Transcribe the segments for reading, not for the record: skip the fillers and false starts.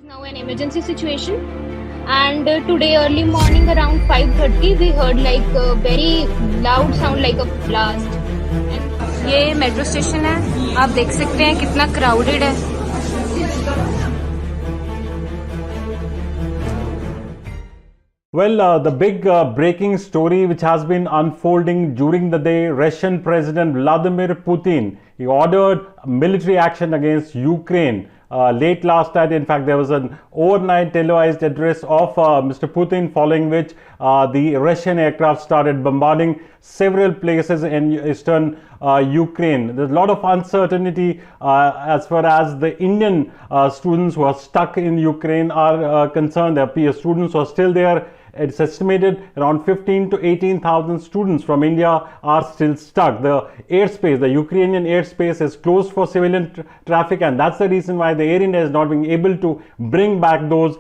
is now an emergency situation, and today early morning around 5:30 we heard like a very loud sound like a blast. ये metro station है, आप देख सकते हैं कितना crowded है। Well, the big breaking story which has been unfolding during the day, Russian President Vladimir Putin, he ordered military action against Ukraine. Late last night, in fact, there was an overnight televised address of Mr. Putin, following which the Russian aircraft started bombarding several places in eastern Ukraine. There's a lot of uncertainty as far as the Indian students who are stuck in Ukraine are concerned. There are students who are still there. It's estimated around 15 to 18,000 students from India are still stuck. The airspace, the Ukrainian airspace is closed for civilian traffic, and that's the reason why the Air India is not being able to bring back those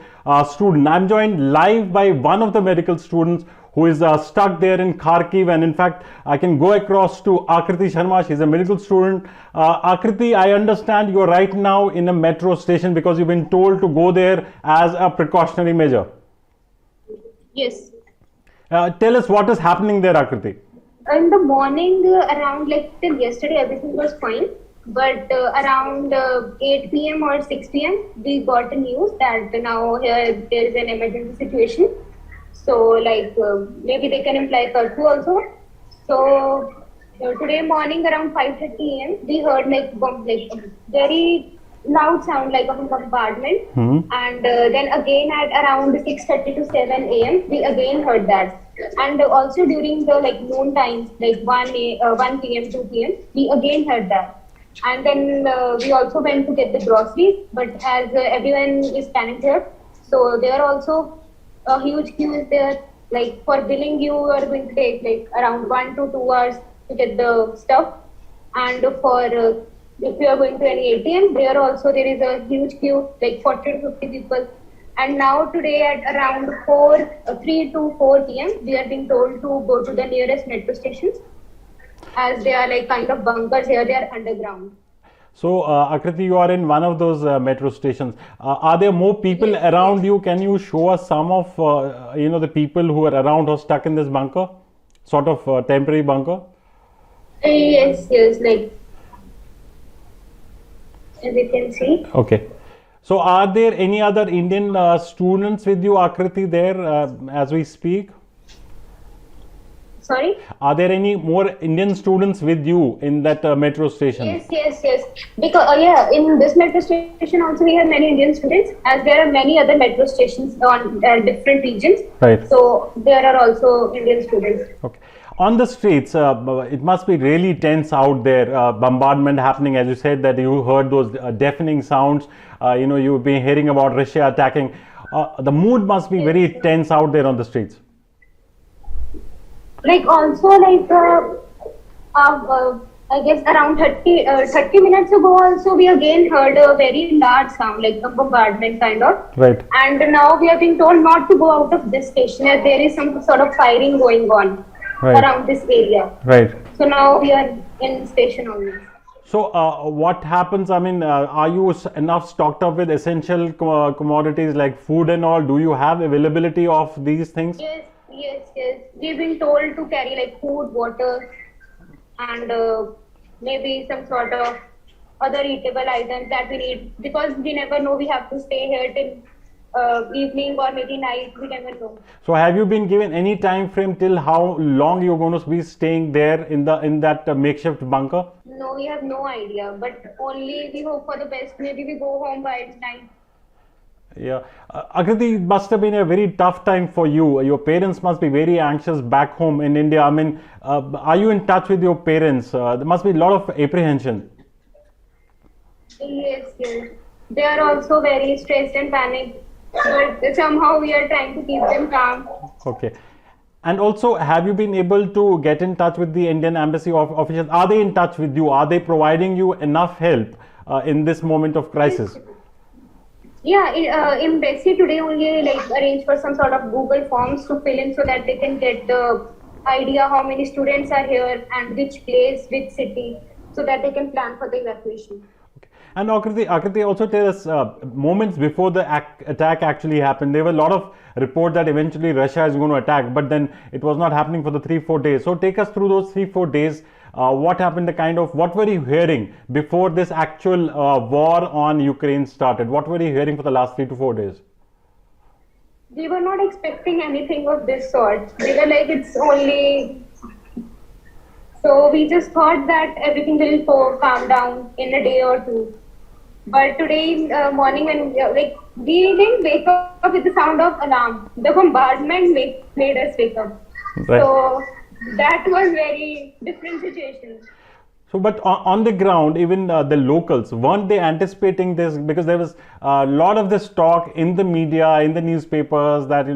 students. I'm joined live by one of the medical students who is stuck there in Kharkiv, and in fact I can go across to Akriti Sharma. She's a medical student. Akriti, I understand you're right now in a metro station because you've been told to go there as a precautionary measure. Yes. Tell us what is happening there, Akriti. In the morning, around like till yesterday, everything was fine. But around 8 p.m. or 6 p.m., we got the news that now here there is an emergency situation. So like maybe they can imply curfew also. So today morning around 5:30 a.m., we heard like very loud sound like a bombardment, and then again at around 6:30 to 7 a.m. we again heard that, and also during the like noon times like 1 p.m. 2 p.m. we again heard that, and then we also went to get the groceries, but as everyone is standing here, so there are also a huge queue there. Like for billing, you are going to take like around 1 to 2 hours to get the stuff, and for if you are going to any ATM, there is a huge queue, like 40 to 50 people. And now today at around 3 to 4 p.m., we are being told to go to the nearest metro stations, as they are like kind of bunkers here, they are underground. So, Akriti, you are in one of those metro stations. Are there more people around you? Can you show us some of, the people who are around or stuck in this bunker, sort of temporary bunker? Yes, like as you can see. Okay. So are there any other Indian students with you, Akriti, there as we speak? Sorry? Are there any more Indian students with you in that metro station? Yes. Because in this metro station also we have many Indian students, as there are many other metro stations on different regions. Right. So there are also Indian students. Okay. On the streets, it must be really tense out there. Bombardment happening, as you said, that you heard those deafening sounds. You've been hearing about Russia attacking. The mood must be very tense out there on the streets. Like also like I guess around 30 minutes ago also we again heard a very large sound like a bombardment kind of. Right. And now we are being told not to go out of this station as there is some sort of firing going on. Right. Around this area. Right. So now we are in station only. So what happens? I mean, are you enough stocked up with essential commodities like food and all? Do you have availability of these things? Yes. We've been told to carry like food, water, and maybe some sort of other eatable items that we need, because we never know, we have to stay here till evening or maybe night, we never know. So have you been given any time frame till how long you're going to be staying there in that makeshift bunker? No, we have no idea, but only we hope for the best. Maybe we go home by night. Yeah. Akriti, it must have been a very tough time for you. Your parents must be very anxious back home in India. I mean, are you in touch with your parents? There must be a lot of apprehension. Yes. They are also very stressed and panicked. But somehow we are trying to keep them calm. Okay. And also, have you been able to get in touch with the Indian embassy officials? Are they in touch with you? Are they providing you enough help in this moment of crisis? Yeah, embassy today only like arrange for some sort of Google forms to fill in so that they can get the idea how many students are here and which place, which city, so that they can plan for the evacuation. And Akriti, also tell us moments before the attack actually happened. There were a lot of reports that eventually Russia is going to attack, but then it was not happening for the 3-4 days. So take us through those 3-4 days. What happened? What were you hearing before this actual war on Ukraine started? What were you hearing for the last 3 to 4 days? We were not expecting anything of this sort. We were like, it's only. So we just thought that everything will calm down in a day or two. But today morning, when we didn't wake up with the sound of alarm. The bombardment made us wake up. Right. So that was very different situation. So, but on the ground, even the locals, weren't they anticipating this? Because there was a lot of this talk in the media, in the newspapers, that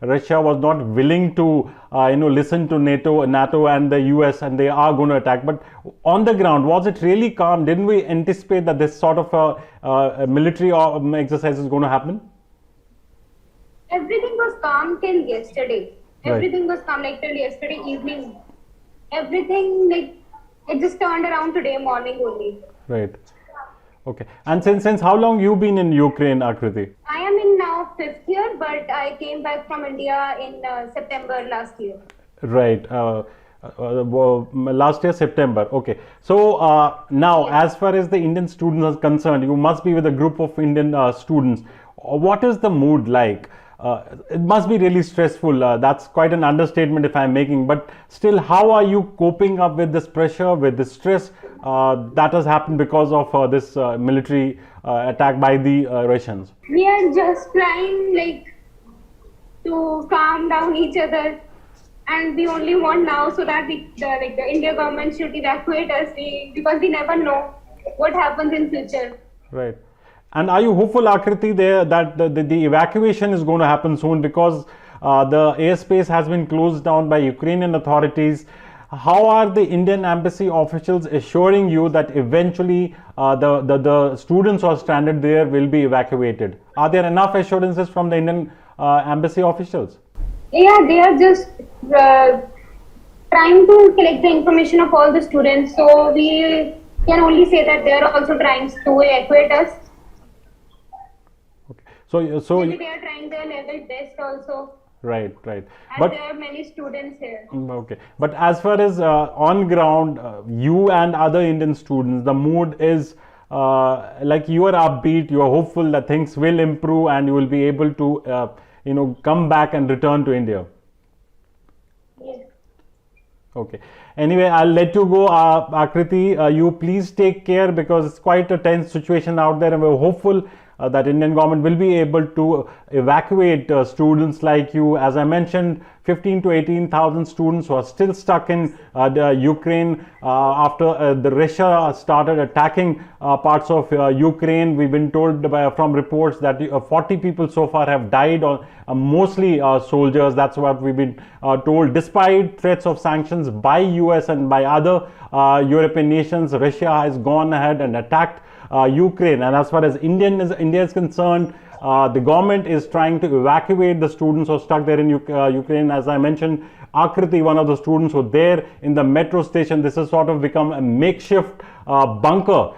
Russia was not willing to listen to NATO and the US, and they are going to attack. But on the ground, was it really calm? Didn't we anticipate that this sort of a military exercise is going to happen? Everything was calm till yesterday. Right. Everything was calm till yesterday evening. Everything it just turned around today morning only. Right. Okay. And since how long you been in Ukraine, Akriti? I am in now 5th year, but I came back from India in September last year. Right. Last year September. Okay. So now, as far as the Indian students are concerned, you must be with a group of Indian students. What is the mood like? It must be really stressful. That's quite an understatement if I'm making. But still, how are you coping up with this pressure, with this stress that has happened because of this military attack by the Russians? We are just trying to calm down each other, and we only want now so that the India government should evacuate us because we never know what happens in future. Right. And are you hopeful, Akriti, that the evacuation is going to happen soon, because the airspace has been closed down by Ukrainian authorities? How are the Indian embassy officials assuring you that eventually the students who are stranded there will be evacuated? Are there enough assurances from the Indian embassy officials? Yeah, they are just trying to collect the information of all the students. So we can only say that they are also trying to evacuate us. So maybe they are trying their level best also. Right. And there are many students here. Okay. But as far as on ground, you and other Indian students, the mood is you are upbeat, you are hopeful that things will improve and you will be able to come back and return to India. Yes. Okay. Anyway, I'll let you go, Akriti. You please take care, because it's quite a tense situation out there, and we're hopeful that Indian government will be able to evacuate students like you. As I mentioned, 15 to 18,000 students who are still stuck in Ukraine after the Russia started attacking parts of Ukraine. We've been told from reports that 40 people so far have died, mostly soldiers. That's what we've been told. Despite threats of sanctions by US and by other European nations, Russia has gone ahead and attacked Ukraine. And as far as India is concerned, the government is trying to evacuate the students who are stuck there in Ukraine. As I mentioned, Akriti, one of the students who are there in the metro station. This has sort of become a makeshift bunker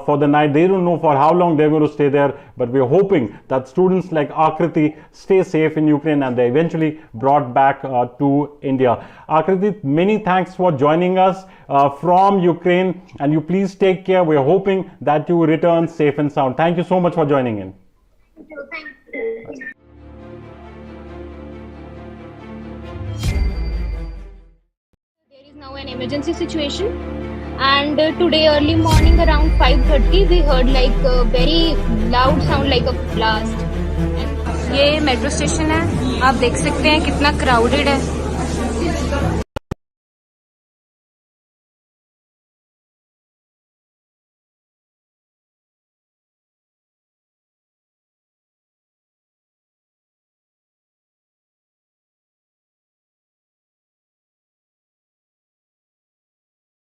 for the night. They don't know for how long they're going to stay there, but we're hoping that students like Akriti stay safe in Ukraine and they're eventually brought back to India. Akriti, many thanks for joining us from Ukraine, and you please take care. We're hoping that you return safe and sound. Thank you so much for joining in. Thank you. There is now an emergency situation, and today early morning around 5:30 we heard a very loud sound like a blast. ये metro station है, आप देख सकते हैं कितना crowded है.